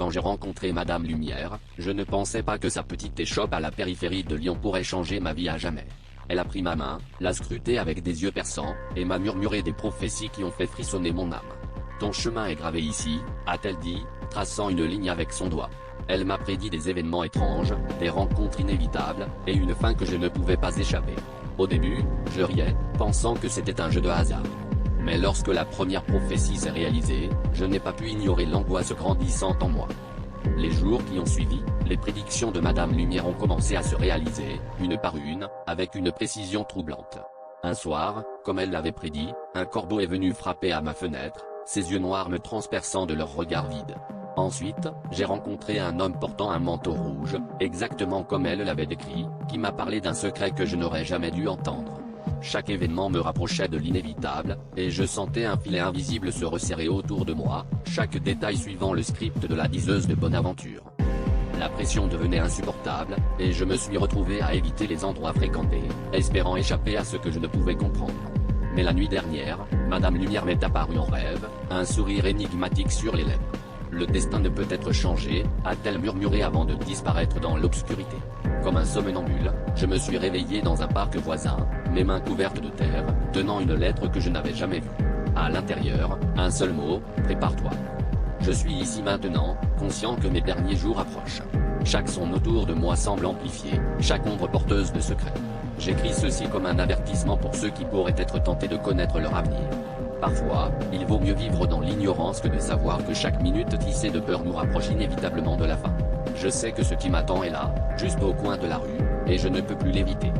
quand j'ai rencontré Madame Lumière, je ne pensais pas que sa petite échoppe à la périphérie de Lyon pourrait changer ma vie à jamais. Elle a pris ma main, l'a scrutée avec des yeux perçants, et m'a murmuré des prophéties qui ont fait frissonner mon âme. Ton chemin est gravé ici, a-t-elle dit, traçant une ligne avec son doigt. Elle m'a prédit des événements étranges, des rencontres inévitables, et une fin que je ne pouvais pas échapper. Au début, je riais, pensant que c'était un jeu de hasard. Mais lorsque la première prophétie s'est réalisée, je n'ai pas pu ignorer l'angoisse grandissante en moi. Les jours qui ont suivi, les prédictions de Madame Lumière ont commencé à se réaliser, une par une, avec une précision troublante. Un soir, comme elle l'avait prédit, un corbeau est venu frapper à ma fenêtre, ses yeux noirs me transperçant de leur regard vide. Ensuite, j'ai rencontré un homme portant un manteau rouge, exactement comme elle l'avait décrit, qui m'a parlé d'un secret que je n'aurais jamais dû entendre. Chaque événement me rapprochait de l'inévitable, et je sentais un filet invisible se resserrer autour de moi, chaque détail suivant le script de la diseuse de Bonaventure. La pression devenait insupportable, et je me suis retrouvé à éviter les endroits fréquentés, espérant échapper à ce que je ne pouvais comprendre. Mais la nuit dernière, Madame Lumière m'est apparue en rêve, un sourire énigmatique sur les lèvres. Le destin ne peut être changé, a-t-elle murmuré avant de disparaître dans l'obscurité. Comme un somnambule, je me suis réveillé dans un parc voisin, mes mains couvertes de terre, tenant une lettre que je n'avais jamais vue. À l'intérieur, un seul mot, prépare-toi. Je suis ici maintenant, conscient que mes derniers jours approchent. Chaque son autour de moi semble amplifié, chaque ombre porteuse de secrets. J'écris ceci comme un avertissement pour ceux qui pourraient être tentés de connaître leur avenir. Parfois, il vaut mieux vivre dans l'ignorance que de savoir que chaque minute tissée de peur nous rapproche inévitablement de la fin. Je sais que ce qui m'attend est là, juste au coin de la rue, et je ne peux plus l'éviter.